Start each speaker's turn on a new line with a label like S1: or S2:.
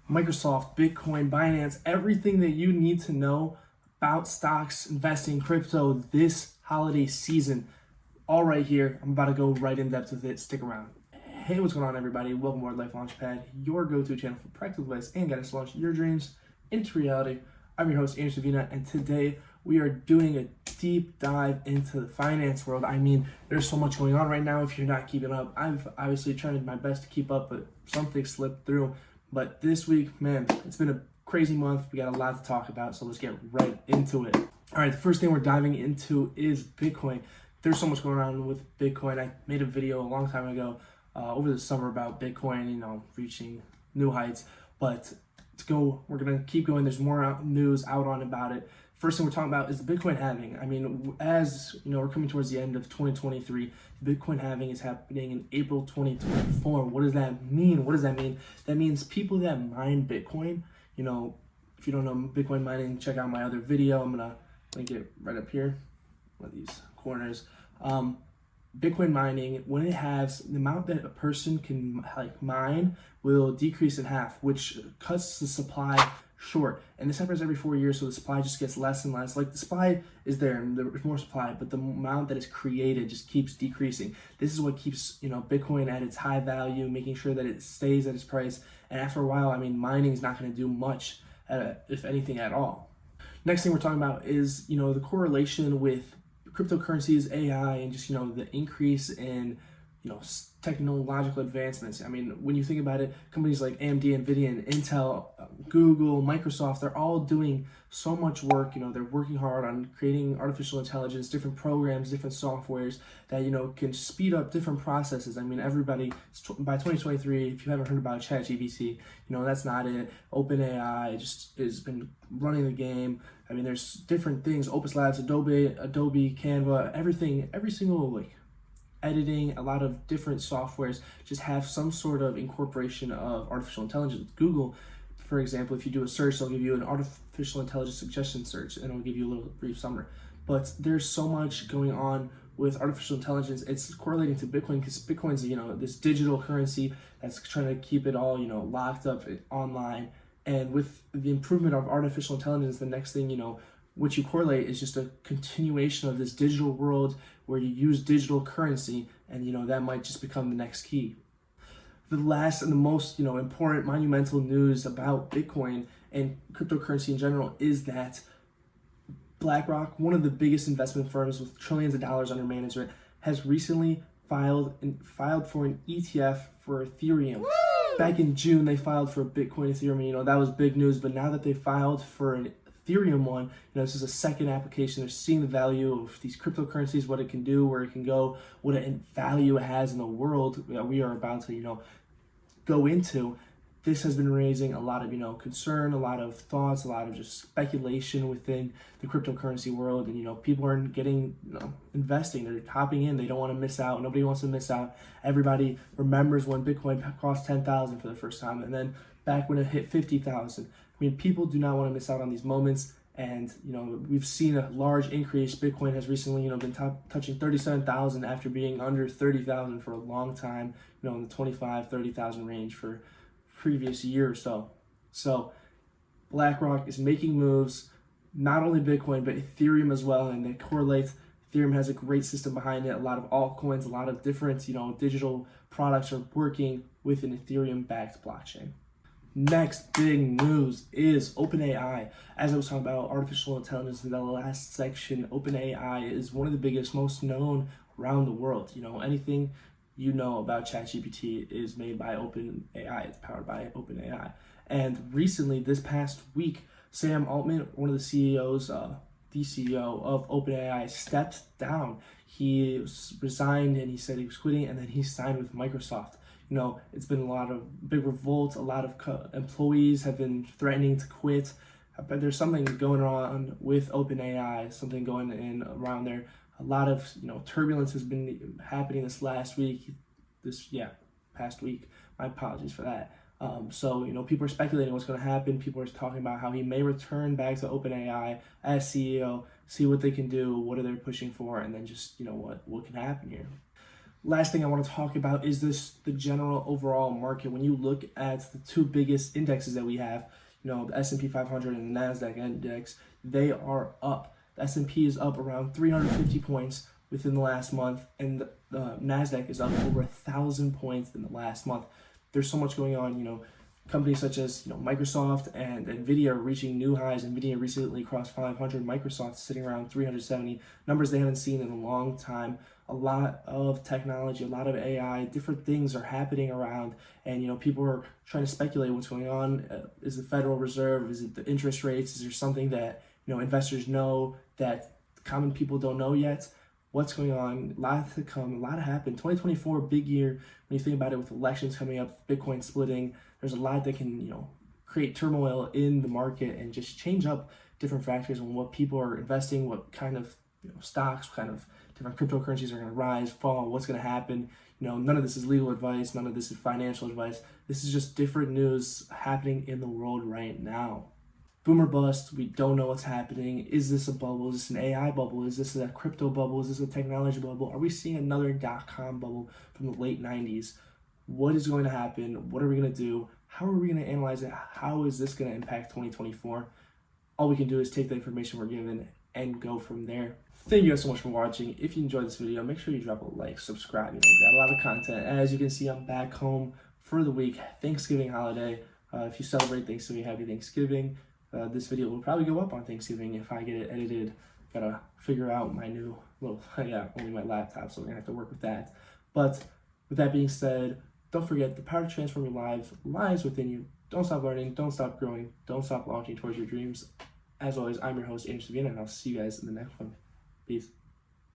S1: Microsoft, Bitcoin, Binance, everything that you need to know about stocks, investing, crypto this holiday season. All right here. I'm about to go right in depth with it. Stick around. Hey, what's going on, everybody? Welcome to Life Launchpad, your go-to channel for practical advice and guidance to launch your dreams into reality. I'm your host, Andrew Savina, and today we are doing a deep dive into the finance world. I mean, there's so much going on right now. If you're not keeping up, I've obviously tried my best to keep up, but something slipped through. But this week, man, it's been a crazy month. We got a lot to talk about, so let's get right into it. All right, the first thing we're diving into is Bitcoin. There's so much going on with Bitcoin. I made a video a long time ago over the summer about Bitcoin, reaching new heights. But we're gonna keep going. There's more news out on about it. First thing we're talking about is the Bitcoin halving. I mean, as you know, we're coming towards the end of 2023. The Bitcoin halving is happening in April 2024. What does that mean? What does that mean? That means people that mine Bitcoin, if you don't know Bitcoin mining, check out my other video. I'm gonna link it right up here, one of these corners. Bitcoin mining, when it has the amount that a person can mine, will decrease in half, which cuts the supply short. And this happens every 4 years, so the supply just gets less and less. Like, the supply is there and there's more supply, but the amount that is created just keeps decreasing. This is what keeps Bitcoin at its high value, making sure that it stays at its price. And after a while, I mean, mining is not going to do much, if anything at all. Next thing we're talking about is the correlation with cryptocurrencies, AI, and just the increase in technological advancements. I mean, when you think about it, companies like AMD, Nvidia, and Intel, Google, Microsoft, they're all doing so much work. They're working hard on creating artificial intelligence, different programs, different softwares that can speed up different processes. I mean, everybody by 2023, if you haven't heard about ChatGPT, that's not it. OpenAI just has been running the game. I mean, there's different things: Opus Labs, Adobe, Canva, everything, every single editing, a lot of different softwares just have some sort of incorporation of artificial intelligence. With Google, for example, if you do a search, they'll give you an artificial intelligence suggestion search, and it'll give you a little brief summary. But there's so much going on with artificial intelligence. It's correlating to Bitcoin because Bitcoin's this digital currency that's trying to keep it all locked up online. And with the improvement of artificial intelligence, the next thing what you correlate is just a continuation of this digital world where you use digital currency, and that might just become the next key. The last and the most important monumental news about Bitcoin and cryptocurrency in general is that BlackRock, one of the biggest investment firms with trillions of dollars under management, has recently filed for an ETF for Ethereum. Woo! Back in June, they filed for Bitcoin, Ethereum. That was big news. But now that they filed for an Ethereum one, this is a second application. They're seeing the value of these cryptocurrencies, what it can do, where it can go, what value it has in the world that we are about to go into. This has been raising a lot of concern, a lot of thoughts, a lot of just speculation within the cryptocurrency world. And people are getting investing. They're hopping in. They don't want to miss out. Nobody wants to miss out. Everybody remembers when Bitcoin cost 10,000 for the first time, and then back when it hit 50,000. I mean, people do not want to miss out on these moments. And we've seen a large increase. Bitcoin has recently been touching 37,000 after being under 30,000 for a long time, in the 25, 30,000 range for previous year or so. So BlackRock is making moves, not only Bitcoin but Ethereum as well, and they correlate. Ethereum has a great system behind it. A lot of altcoins, a lot of different digital products are working with an Ethereum-backed blockchain. Next big news is OpenAI. As I was talking about artificial intelligence in the last section, OpenAI is one of the biggest, most known around the world. Anything about ChatGPT is made by OpenAI. It's powered by OpenAI. And recently, this past week, Sam Altman, one of the CEOs, the CEO of OpenAI, stepped down. He resigned and he said he was quitting, and then he signed with Microsoft. It's been a lot of big revolt. A lot of employees have been threatening to quit. But there's something going on with OpenAI, something going in around there. A lot of turbulence has been happening this past week. My apologies for that. So people are speculating what's going to happen. People are talking about how he may return back to OpenAI as CEO, see what they can do, what are they pushing for, and then just what can happen here. Last thing I want to talk about is the general overall market. When you look at the two biggest indexes that we have, the S&P 500 and the NASDAQ index, they are up. The S&P is up around 350 points within the last month, and the NASDAQ is up over 1,000 points in the last month. There's so much going on. Companies such as Microsoft and Nvidia are reaching new highs. Nvidia recently crossed 500. Microsoft sitting around 370, numbers they haven't seen in a long time. A lot of technology, a lot of AI, different things are happening around, and people are trying to speculate what's going on. Is the Federal Reserve? Is it the interest rates? Is there something that investors know that common people don't know yet? What's going on? A lot to come, a lot to happen. 2024, big year when you think about it, with elections coming up, Bitcoin splitting. There's a lot that can create turmoil in the market and just change up different factors on what people are investing, what kind of stocks, what kind of different cryptocurrencies are going to rise, fall, what's going to happen. None of this is legal advice, none of this is financial advice. This is just different news happening in the world right now. Boom or bust, we don't know what's happening. Is this a bubble? Is this an AI bubble? Is this a crypto bubble? Is this a technology bubble? Are we seeing another .com bubble from the late 90s? What is going to happen? What are we going to do? How are we going to analyze it? How is this going to impact 2024? All we can do is take the information we're given and go from there. Thank you guys so much for watching. If you enjoyed this video, make sure you drop a like, subscribe. We got a lot of content. As you can see, I'm back home for the week, Thanksgiving holiday. If you celebrate Thanksgiving, happy Thanksgiving. This video will probably go up on Thanksgiving if I get it edited. Gotta figure out my new only my laptop, so we're gonna have to work with that. But with that being said, don't forget, the power to transform your lives lies within you. Don't stop learning, don't stop growing, don't stop launching towards your dreams. As always, I'm your host, Andrew Savina, and I'll see you guys in the next one. Peace.